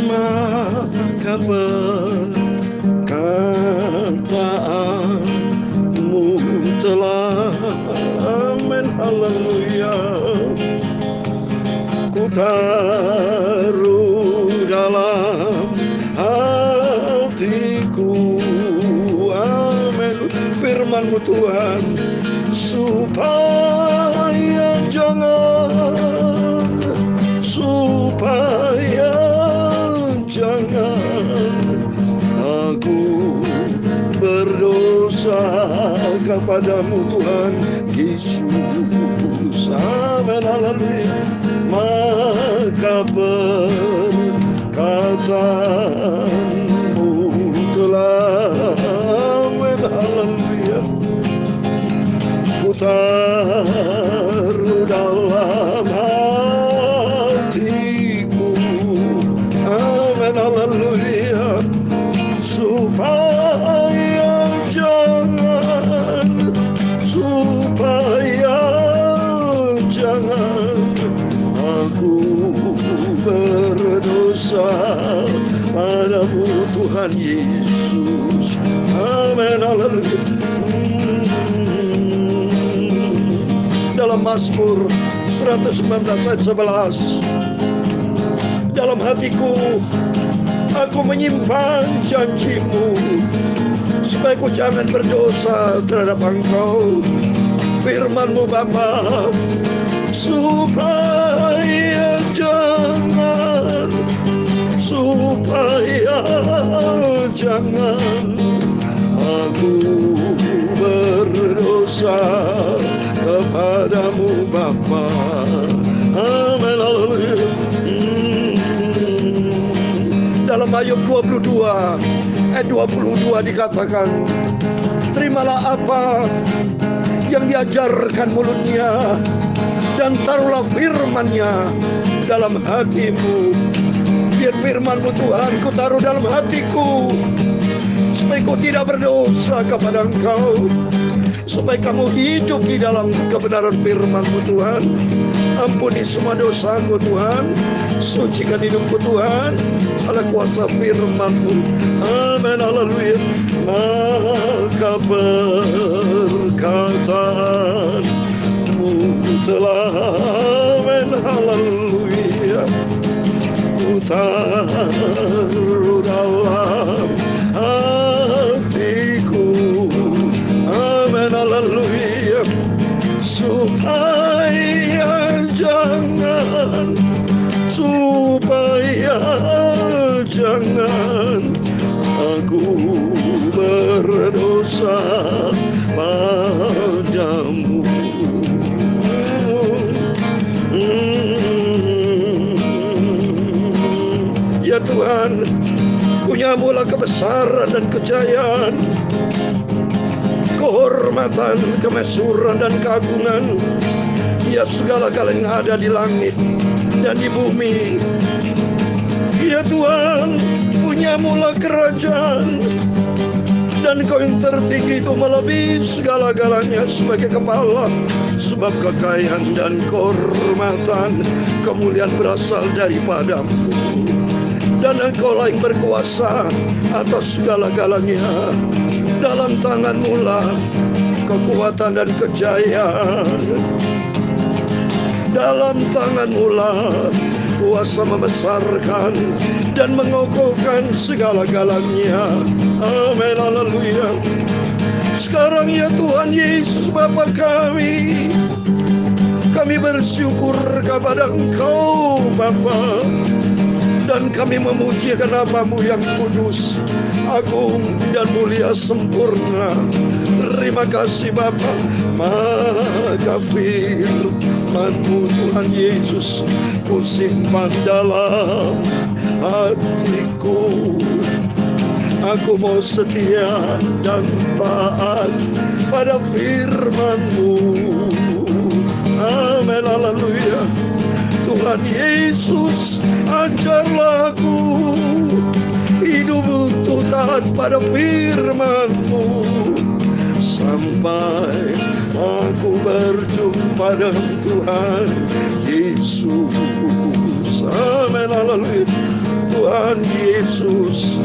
maka perkataanmu telah amin. Haleluya. Ku taruh dalam hatiku, amin, firman-Mu Tuhan, supaya jangan aku berdosa kepadamu Tuhan Yesus, amin. Haleluya. Maka perkataanmu telah amin. Haleluya. Ku taruh dalam hatiku, amin. Haleluya. Supaya jangan aku berdosa padamu Tuhan Yesus, amin. Haleluya. Dalam Mazmur 119 ayat 11, dalam hatiku aku menyimpan janji-Mu, supaya ku jangan berdosa terhadap Engkau. Firman-Mu Bapa, supaya jangan aku berdosa kepadamu Bapa, amin. Haleluya. Dalam Ayub 22 ayat 22 dikatakan, terimalah apa yang diajarkan mulutnya, dan taruhlah firman-Nya dalam hatimu. Biar firman-Mu Tuhan ku taruh dalam hatiku, supaya ku tidak berdosa kepada Engkau, supaya kamu hidup di dalam kebenaran firman-Mu Tuhan. Ampuni semua dosaku Tuhan, sucikan hidupku Tuhan oleh kuasa firman-Mu, amin. Haleluya. Maka perkataanmu telah amin. Haleluya. Ku taruh dalam hatiku, amin. Haleluya. Supaya jangan aku berdosa padamu. Ya Tuhan, punya-Mu lah kebesaran dan kejayaan, kehormatan, kemasyhuran dan keagungan. Ya segala-galanya yang ada di langit dan di bumi. Ya Tuhan, punya-Mu lah kerajaan, dan Kau yang tertinggi itu melebihi segala-galanya sebagai kepala. Sebab kekayaan dan kehormatan, kemuliaan berasal daripada-Mu, dan Engkau lah yang berkuasa atas segala-galanya. Dalam tangan-Mu lah kekuatan dan kejayaan, dalam tangan-Mu lah kuasa membesarkan dan mengokohkan segala-galanya, amin. Haleluya. Sekarang ya Tuhan Yesus Bapa kami bersyukur kepada Engkau Bapa, dan kami memuji nama-Mu yang kudus, agung dan mulia sempurna. Terima kasih Bapa. Maka firman-Mu Tuhan Yesus ku simpan dalam hatiku. Aku mau setia dan taat pada firman-Mu, amin. Haleluya. Tuhan Yesus, ajarlah aku hidup untuk taat pada firman-Mu, sampai aku berjumpa dengan Tuhan Yesus. Amin, haleluya. Tuhan Yesus,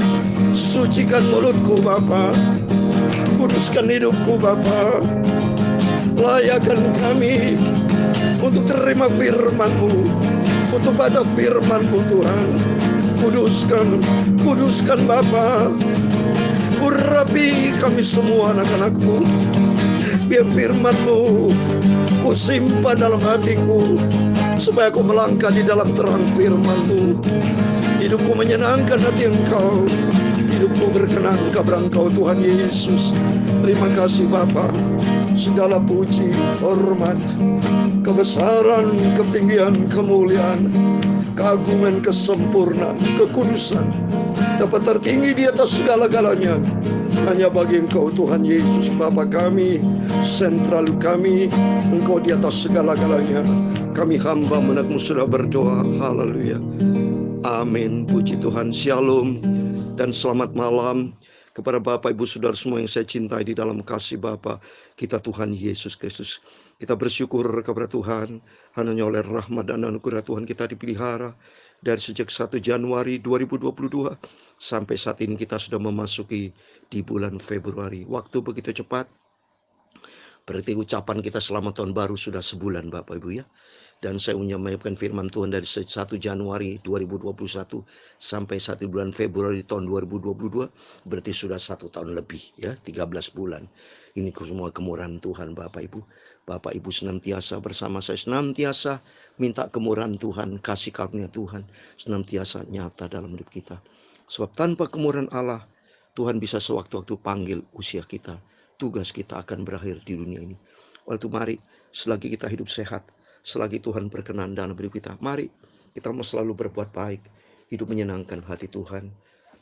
sucikan mulutku Bapa, kuduskan hidupku Bapa, layakkan kami untuk terima firman-Mu, untuk baca firman-Mu Tuhan. Kuduskan Bapa, urapi kami semua anak-anak-Mu. Biar firman-Mu ku simpan dalam hatiku, supaya aku melangkah di dalam terang firman-Mu. Hidupku menyenangkan hati Engkau, hidupku berkenan kepada Engkau Tuhan Yesus. Terima kasih Bapa. Segala puji, hormat, kebesaran, ketinggian, kemuliaan, keagungan, kesempurnaan, kekudusan dapat tertinggi di atas segala-galanya hanya bagi Engkau Tuhan Yesus Bapa kami, sentral kami, Engkau di atas segala-galanya. Kami hamba anak-Mu sudah berdoa. Haleluya. Amin. Puji Tuhan. Shalom dan selamat malam kepada Bapak Ibu Saudara semua yang saya cintai di dalam kasih Bapa kita Tuhan Yesus Kristus. Kita bersyukur kepada Tuhan, hanya oleh rahmat dan anugerah Tuhan kita dipelihara dari sejak 1 Januari 2022 sampai saat ini kita sudah memasuki di bulan Februari. Waktu begitu cepat. Berarti ucapan kita selamat tahun baru sudah sebulan Bapak Ibu ya. Dan saya menyampaikan firman Tuhan dari 1 Januari 2021 sampai 1 bulan Februari tahun 2022. Berarti sudah 1 tahun lebih ya, 13 bulan. Ini semua kemurahan Tuhan Bapak Ibu. Bapak Ibu senantiasa bersama saya, senantiasa minta kemurahan Tuhan, kasih karunia Tuhan senantiasa nyata dalam hidup kita. Sebab tanpa kemurahan Allah, Tuhan bisa sewaktu-waktu panggil usia kita. Tugas kita akan berakhir di dunia ini. Waktu mari, selagi kita hidup sehat, selagi Tuhan berkenan dalam hidup kita, mari kita mau selalu berbuat baik, hidup menyenangkan hati Tuhan.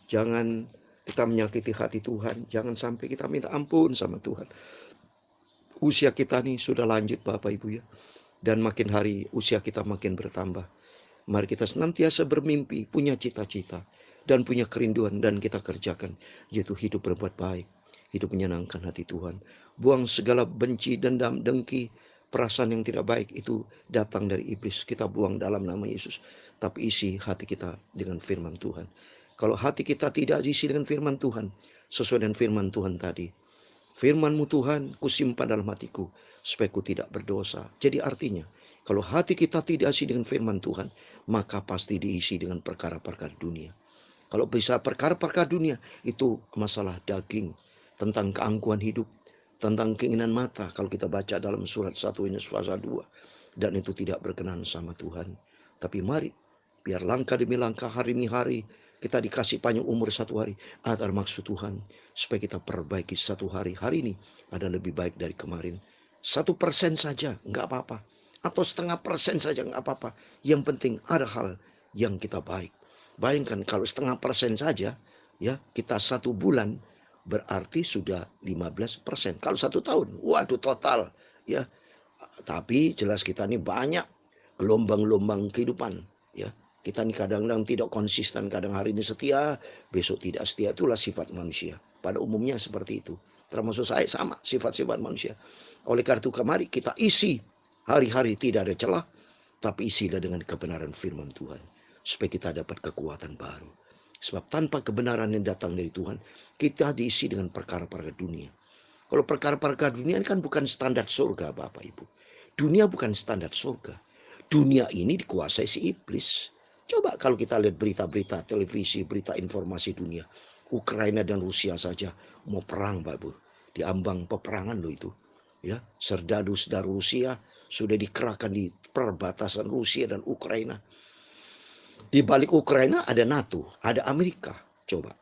Jangan kita menyakiti hati Tuhan, jangan sampai kita minta ampun sama Tuhan. Usia kita nih sudah lanjut Bapak Ibu ya, dan makin hari usia kita makin bertambah. Mari kita senantiasa bermimpi, punya cita-cita, dan punya kerinduan, dan kita kerjakan, yaitu hidup berbuat baik, hidup menyenangkan hati Tuhan. Buang segala benci, dendam, dengki, perasaan yang tidak baik itu datang dari iblis. Kita buang dalam nama Yesus. Tapi isi hati kita dengan firman Tuhan. Kalau hati kita tidak diisi dengan firman Tuhan, sesuai dengan firman Tuhan tadi, firman-Mu Tuhan kusimpan dalam hatiku, supaya ku tidak berdosa. Jadi artinya, kalau hati kita tidak diisi dengan firman Tuhan, maka pasti diisi dengan perkara-perkara dunia. Kalau bisa perkara-perkara dunia, itu masalah daging, tentang keangkuhan hidup, tentang keinginan mata. Kalau kita baca dalam surat 1 Yohanes pasal 2. Dan itu tidak berkenan sama Tuhan. Tapi mari, biar langkah demi langkah, hari demi hari, kita dikasih panjang umur 1 hari. Ada maksud Tuhan, supaya kita perbaiki 1 hari. Hari ini ada lebih baik dari kemarin. 1% saja, nggak apa-apa. Atau 0,5% saja, nggak apa-apa. Yang penting ada hal yang kita baik. Bayangkan kalau 0,5% saja, ya kita 1 bulan, berarti sudah 15%. Kalau 1 tahun, waduh total ya. Tapi jelas kita ini banyak gelombang-gelombang kehidupan ya. Kita ini kadang-kadang tidak konsisten, kadang hari ini setia, besok tidak setia. Itulah sifat manusia. Pada umumnya seperti itu. Termasuk saya sama sifat-sifat manusia. Oleh karena itu mari kita isi hari-hari tidak ada celah, tapi isilah dengan kebenaran firman Tuhan, supaya kita dapat kekuatan baru. Sebab tanpa kebenaran yang datang dari Tuhan, kita diisi dengan perkara-perkara dunia. Kalau perkara-perkara dunia ini kan bukan standar surga Bapak Ibu. Dunia bukan standar surga. Dunia ini dikuasai si iblis. Coba kalau kita lihat berita-berita televisi, berita informasi dunia. Ukraina dan Rusia saja mau perang Bapak Ibu. Diambang peperangan loh itu. Ya, serdadu-serdadu Rusia sudah dikerahkan di perbatasan Rusia dan Ukraina. Di balik Ukraina ada NATO, ada Amerika. Coba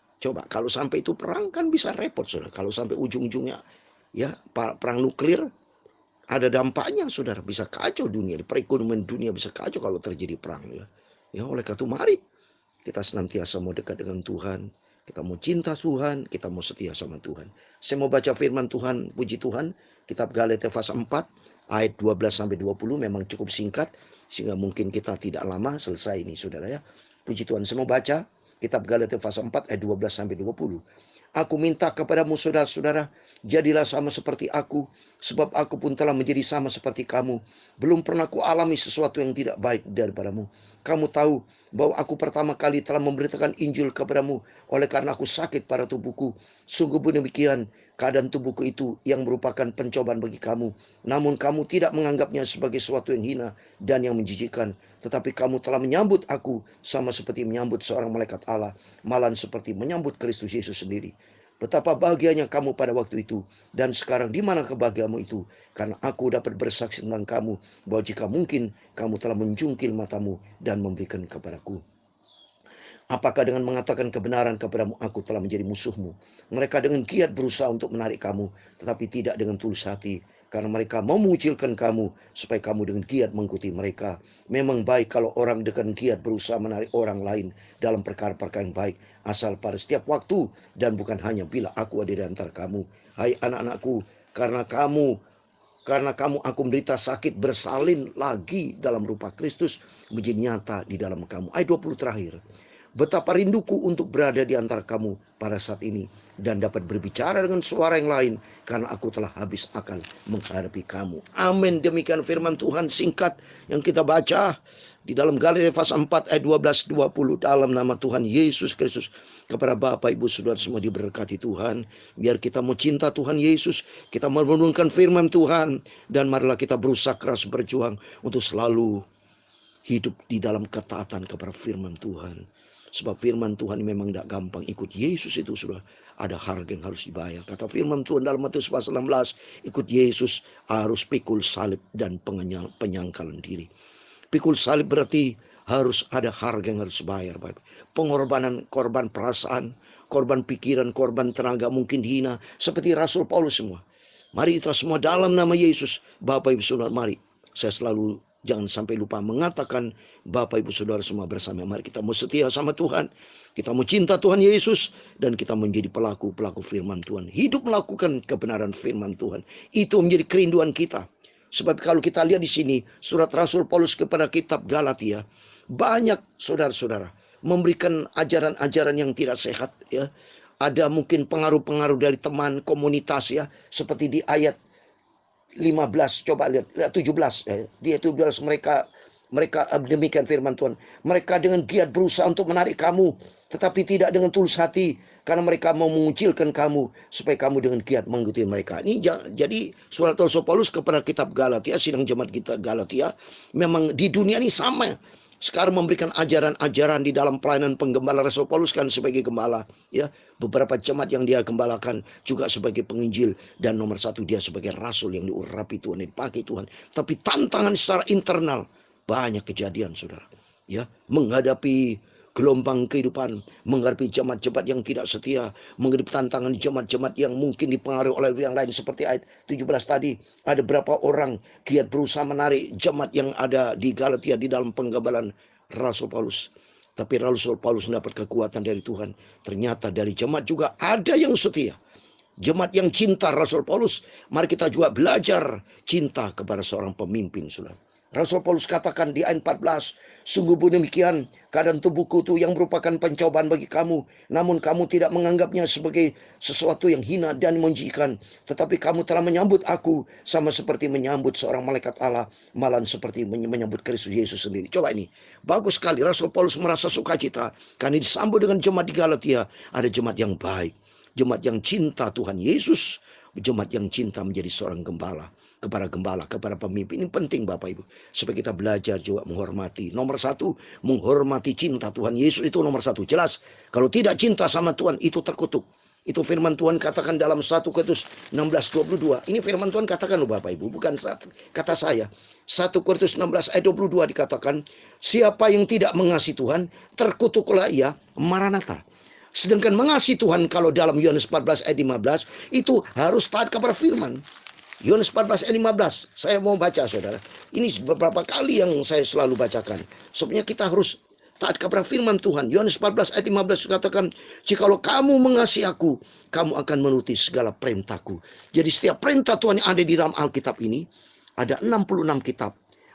kalau sampai itu perang kan bisa repot Saudara. Kalau sampai ujung-ujungnya ya perang nuklir, ada dampaknya Saudara, bisa kacau dunia, perekonomian dunia bisa kacau kalau terjadi perang ya. Ya oleh karena itu mari kita senantiasa mau dekat dengan Tuhan, kita mau cinta Tuhan, kita mau setia sama Tuhan. Saya mau baca firman Tuhan, puji Tuhan, kitab Galatia pasal 4 ayat 12 sampai 20 memang cukup singkat sehingga mungkin kita tidak lama selesai ini Saudara ya. Puji Tuhan, saya mau baca kitab Galatia pasal 4 ayat 12 sampai 20. Aku minta kepadamu saudara-saudara, jadilah sama seperti aku, sebab aku pun telah menjadi sama seperti kamu. Belum pernah ku alami sesuatu yang tidak baik daripadamu. Kamu tahu bahwa aku pertama kali telah memberitakan Injil kepadamu oleh karena aku sakit pada tubuhku. Sungguh pun demikian, keadaan tubuhku itu yang merupakan pencobaan bagi kamu. Namun kamu tidak menganggapnya sebagai sesuatu yang hina dan yang menjijikkan. Tetapi kamu telah menyambut aku sama seperti menyambut seorang malaikat Allah, malahan seperti menyambut Kristus Yesus sendiri. Betapa bahagianya kamu pada waktu itu, dan sekarang di mana kebahagiaanmu itu? Karena aku dapat bersaksi tentang kamu, bahwa jika mungkin kamu telah menjungkil matamu dan memberikan kepadaku. Apakah dengan mengatakan kebenaran kepadamu aku telah menjadi musuhmu? Mereka dengan giat berusaha untuk menarik kamu, tetapi tidak dengan tulus hati. Karena mereka mau mengucilkan kamu, supaya kamu dengan giat mengikuti mereka. Memang baik kalau orang dengan giat berusaha menarik orang lain dalam perkara-perkara yang baik, asal pada setiap waktu dan bukan hanya bila aku ada di antara kamu. Hai anak-anakku, karena kamu aku menderita sakit bersalin lagi dalam rupa Kristus menjadi nyata di dalam kamu. Ayat 20 terakhir. Betapa rinduku untuk berada di antara kamu pada saat ini dan dapat berbicara dengan suara yang lain karena aku telah habis akal menghadapi kamu. Amin. Demikian firman Tuhan singkat yang kita baca di dalam Galatia pasal 4 ayat 12-20 dalam nama Tuhan Yesus Kristus. Kepada Bapak Ibu Saudara semua diberkati Tuhan. Biar kita mau cinta Tuhan Yesus, kita merenungkan firman Tuhan, dan marilah kita berusaha keras berjuang untuk selalu hidup di dalam ketaatan kepada firman Tuhan. Sebab firman Tuhan memang tidak gampang. Ikut Yesus itu sudah ada harga yang harus dibayar. Kata firman Tuhan dalam Matius pasal 16, ikut Yesus harus pikul salib dan penyangkalan diri. Pikul salib berarti harus ada harga yang harus dibayar. Pengorbanan, korban perasaan, korban pikiran, korban tenaga, mungkin dihina. Seperti Rasul Paulus semua. Mari kita semua dalam nama Yesus. Bapak Ibu Saudara, mari. Saya selalu jangan sampai lupa mengatakan, Bapak Ibu Saudara semua bersama, mari kita mau setia sama Tuhan. Kita mau cinta Tuhan Yesus. Dan kita menjadi pelaku-pelaku firman Tuhan. Hidup melakukan kebenaran firman Tuhan. Itu menjadi kerinduan kita. Sebab kalau kita lihat di sini, surat Rasul Paulus kepada kitab Galatia, banyak saudara-saudara memberikan ajaran-ajaran yang tidak sehat. Ya. Ada mungkin pengaruh-pengaruh dari teman, komunitas, ya, seperti di ayat 15, coba lihat 17. Dia 17 mereka demikian firman Tuhan. Mereka dengan giat berusaha untuk menarik kamu, tetapi tidak dengan tulus hati, karena mereka mau mengucilkan kamu supaya kamu dengan giat mengikuti mereka. Ini jadi surat Rasul Paulus kepada kitab Galatia, sidang jemaat kita Galatia, memang di dunia ini sama. Sekarang memberikan ajaran-ajaran di dalam pelayanan penggembala. Rasul Paulus kan sebagai gembala, ya, beberapa jemaat yang dia gembalakan juga sebagai penginjil, dan nomor satu dia sebagai rasul yang diurapi Tuhan, yang dipakai Tuhan. Tapi tantangan secara internal banyak kejadian, saudara, ya, menghadapi gelombang kehidupan, menghadapi jemaat-jemaat yang tidak setia, menghadapi tantangan jemaat-jemaat yang mungkin dipengaruhi oleh yang lain. Seperti ayat 17 tadi, ada berapa orang giat berusaha menarik jemaat yang ada di Galatia di dalam penggembalaan Rasul Paulus. Tapi Rasul Paulus mendapat kekuatan dari Tuhan. Ternyata dari jemaat juga ada yang setia, jemaat yang cinta Rasul Paulus. Mari kita juga belajar cinta kepada seorang pemimpin, saudara. Rasul Paulus katakan di ayat 14, sungguh pun demikian, keadaan tubuhku itu yang merupakan pencobaan bagi kamu. Namun kamu tidak menganggapnya sebagai sesuatu yang hina dan menjijikan. Tetapi kamu telah menyambut aku sama seperti menyambut seorang malaikat Allah, malahan seperti menyambut Kristus Yesus sendiri. Coba ini, bagus sekali. Rasul Paulus merasa sukacita karena disambut dengan jemaat di Galatia. Ada jemaat yang baik, jemaat yang cinta Tuhan Yesus, jemaat yang cinta menjadi seorang gembala. Kepada pemimpin. Ini penting Bapak Ibu, supaya kita belajar juga menghormati. Nomor satu, menghormati cinta Tuhan Yesus itu nomor satu. Jelas, kalau tidak cinta sama Tuhan itu terkutuk. Itu firman Tuhan katakan dalam 1 Korintus 16:22. Ini firman Tuhan katakan loh Bapak Ibu, bukan kata saya. 1 Korintus 16 ayat 22 dikatakan, siapa yang tidak mengasihi Tuhan, terkutuklah ia. Maranatha. Sedangkan mengasihi Tuhan, kalau dalam Yohanes 14 ayat 15, itu harus taat kepada firman. Yohanes 14 ayat 15. Saya mau baca, saudara. Ini beberapa kali yang saya selalu bacakan. Sebenarnya kita harus taat kepada firman Tuhan. Yohanes 14 ayat 15 katakan, jikalau kamu mengasihi aku, kamu akan menuruti segala perintahku. Jadi setiap perintah Tuhan yang ada di dalam Alkitab ini, ada 66 kitab.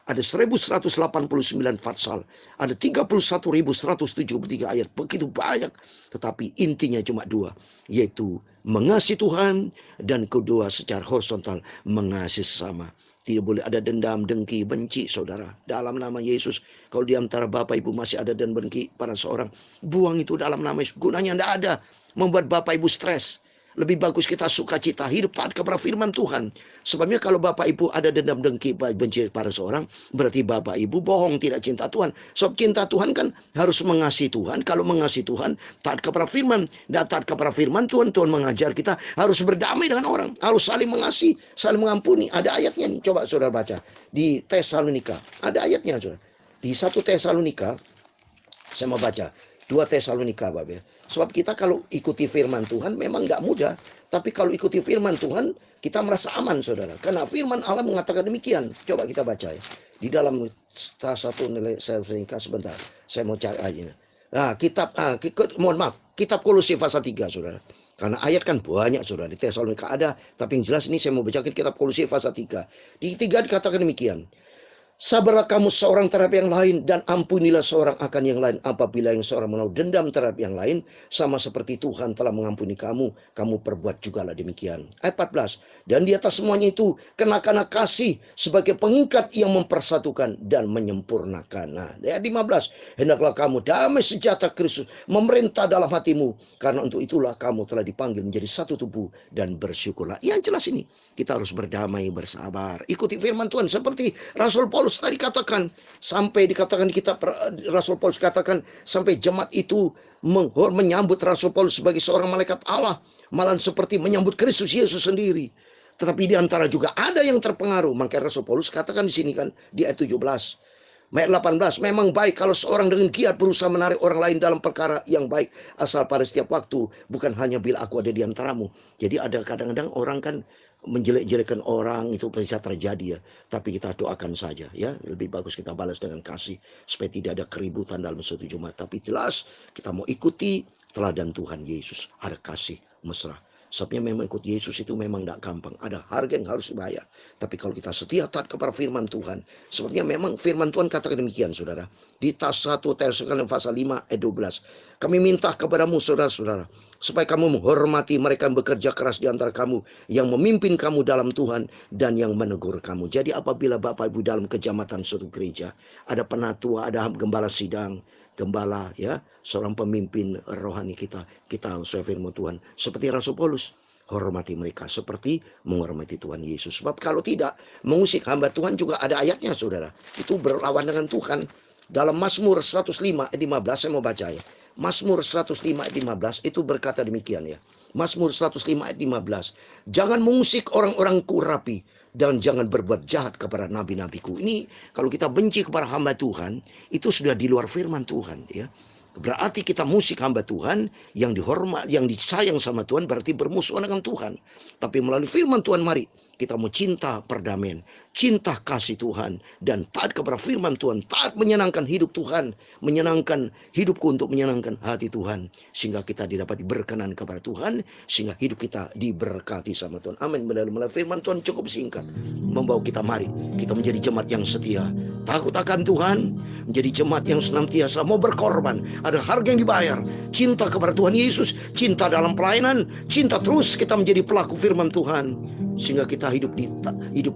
Ada 1189 fatsal. Ada 31.173 ayat. Begitu banyak. Tetapi intinya cuma dua. Yaitu mengasihi Tuhan. Dan kedua secara horizontal mengasihi sesama. Tidak boleh ada dendam, dengki, benci, saudara. Dalam nama Yesus. Kalau di antara Bapak Ibu masih ada dan benci pada seorang, buang itu dalam nama Yesus. Gunanya tidak ada. Membuat Bapak Ibu stres. Lebih bagus kita sukacita, hidup taat kepada firman Tuhan. Sebabnya kalau Bapak Ibu ada dendam, dengki, benci pada seorang, berarti Bapak Ibu bohong, tidak cinta Tuhan. Sebab cinta Tuhan kan harus mengasihi Tuhan. Kalau mengasihi Tuhan, taat kepada firman. Dan taat kepada firman Tuhan, Tuhan mengajar kita harus berdamai dengan orang. Harus saling mengasihi, saling mengampuni. Ada ayatnya nih, coba saudara baca. Di Tesalonika, ada ayatnya saudara. Di 1 Tesalonika, saya mau baca. 2 Tesalonika, Bapak ya. Sebab kita kalau ikuti firman Tuhan memang nggak mudah. Tapi kalau ikuti firman Tuhan, kita merasa aman, saudara. Karena firman Allah mengatakan demikian. Coba kita baca ya. Di dalam 1 Tesalonika, sebentar. Saya mau cari ayatnya. Nah, kitab Kolose pasal 3, saudara. Karena ayat kan banyak, saudara. Di Tesalonika ada. Tapi yang jelas ini saya mau bacakan kitab Kolose pasal 3. Di 3 dikatakan demikian. Sabarlah kamu seorang terhadap yang lain, dan ampunilah seorang akan yang lain apabila yang seorang menaruh dendam terhadap yang lain, sama seperti Tuhan telah mengampuni kamu, kamu perbuat jugalah demikian. Ayat 14. Dan di atas semuanya itu kenakanlah kasih sebagai pengikat yang mempersatukan dan menyempurnakan. Nah, ayat 15. Hendaklah kamu damai sejahtera Kristus memerintah dalam hatimu, karena untuk itulah kamu telah dipanggil menjadi satu tubuh, dan bersyukurlah. Yang jelas ini kita harus berdamai, bersabar, ikuti firman Tuhan seperti Rasul Paulus tadi katakan, sampai dikatakan di kitab Rasul Paulus katakan sampai jemaat itu menyambut Rasul Paulus sebagai seorang malaikat Allah, malah seperti menyambut Kristus Yesus sendiri. Tetapi di antara juga ada yang terpengaruh. Maka Rasul Paulus katakan di sini kan di ayat 17. Ayat 18, memang baik kalau seorang dengan giat berusaha menarik orang lain dalam perkara yang baik, asal pada setiap waktu, bukan hanya bila aku ada di antaramu. Jadi ada kadang-kadang orang kan menjelek-jelekan orang, itu bisa terjadi ya. Tapi kita doakan saja ya. Lebih bagus kita balas dengan kasih supaya tidak ada keributan dalam suatu jemaat. Tapi jelas kita mau ikuti teladan Tuhan Yesus. Ada kasih mesra. Sebabnya memang ikut Yesus itu memang tidak gampang. Ada harga yang harus dibayar. Tapi kalau kita setia taat kepada firman Tuhan. Sebabnya memang firman Tuhan katakan demikian, saudara. Di 1 Tesalonika pasal 5 ayat 12. Kami minta kepadamu, saudara-saudara, supaya kamu menghormati mereka yang bekerja keras di antara kamu, yang memimpin kamu dalam Tuhan, dan yang menegur kamu. Jadi apabila Bapak Ibu dalam kejamatan suatu gereja, ada penatua, ada gembala sidang, gembala ya, seorang pemimpin rohani kita sesuai firman Tuhan, seperti Rasul Paulus, hormati mereka seperti menghormati Tuhan Yesus. Sebab kalau tidak, mengusik hamba Tuhan juga ada ayatnya, saudara. Itu berlawan dengan Tuhan. Dalam Mazmur 105 ayat 15, saya mau baca ya. Mazmur 105 ayat 15 itu berkata demikian ya. Mazmur 105 ayat 15. Jangan mengusik orang-orangku rapi, dan jangan berbuat jahat kepada nabi-nabiku. Ini kalau kita benci kepada hamba Tuhan, itu sudah di luar firman Tuhan ya. Berarti kita musik hamba Tuhan yang dihormat, yang disayang sama Tuhan, berarti bermusuhan dengan Tuhan. Tapi melalui firman Tuhan, mari kita mau cinta perdamaian, cinta kasih Tuhan, dan taat kepada firman Tuhan, taat menyenangkan hidup Tuhan, menyenangkan hidupku untuk menyenangkan hati Tuhan, sehingga kita didapati berkenan kepada Tuhan, sehingga hidup kita diberkati sama Tuhan. Amin. Melalui firman Tuhan cukup singkat, membawa kita mari kita menjadi jemaat yang setia, takut akan Tuhan, menjadi jemaat yang senantiasa mau berkorban, ada harga yang dibayar, cinta kepada Tuhan Yesus, cinta dalam pelayanan, cinta terus kita menjadi pelaku firman Tuhan, sehingga kita hidup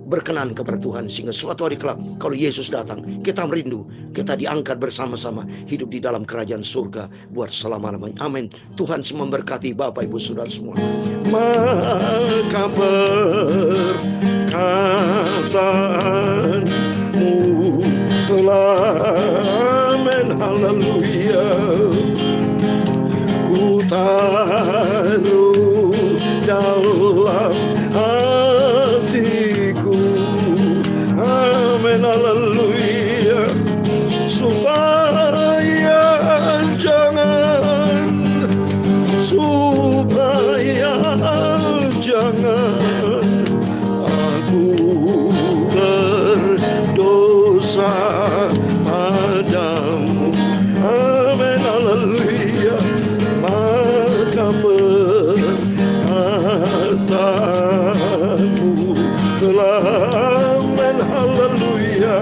berkenan kepada Tuhan, sehingga suatu hari kelak kalau Yesus datang, kita merindu, kita diangkat bersama-sama hidup di dalam kerajaan surga buat selama-lamanya. Amin. Tuhan semua memberkati Bapak Ibu Saudara semua. Maka perkataanmu telah amin, haleluya, ku taruh dalam hatiku, amin, haleluya, supaya jangan aku berdosa padamu, amin, haleluya. Maka perkataanmu telah, amin, haleluya,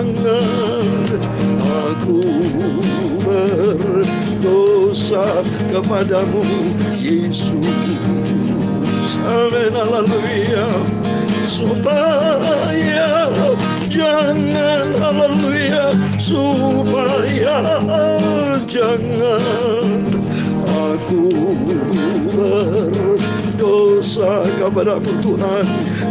jangan. Aku berdosa kepadamu, Yesus. Amin, haleluya. Supaya jangan, haleluya, supaya jangan aku berdosa kepadamu, Tuhan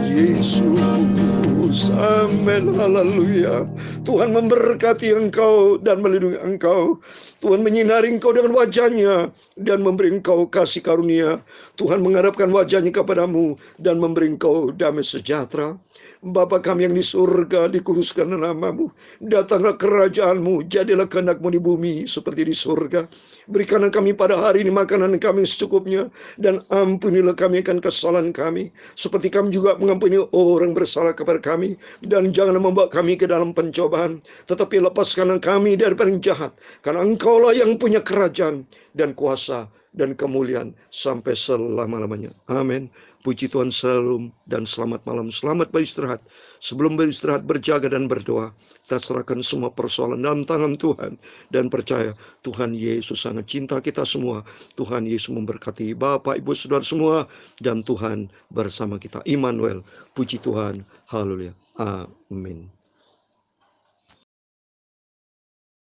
Yesus. Amin, haleluya. Tuhan memberkati engkau dan melindungi engkau. Tuhan menyinari engkau dengan wajahnya dan memberi engkau kasih karunia. Tuhan menghadapkan wajahnya kepadamu dan memberi engkau damai sejahtera. Bapa kami yang di surga, dikuduskan namamu. Datanglah kerajaanmu, jadilah kehendakmu di bumi seperti di surga. Berikanlah kami pada hari ini makanan kami secukupnya, dan ampunilah kami akan kesalahan kami, seperti kami juga mengampuni orang bersalah kepada kami. Dan janganlah membawa kami ke dalam pencobaan, tetapi lepaskanlah kami daripada yang jahat, karena engkaulah yang punya kerajaan dan kuasa dan kemuliaan sampai selama-lamanya. Amin. Puji Tuhan, shalom dan selamat malam. Selamat beristirahat. Sebelum beristirahat, berjaga dan berdoa. Kita serahkan semua persoalan dalam tangan Tuhan, dan percaya Tuhan Yesus sangat cinta kita semua. Tuhan Yesus memberkati Bapak, Ibu, Saudara semua, dan Tuhan bersama kita. Immanuel. Puji Tuhan. Haleluya. Amin.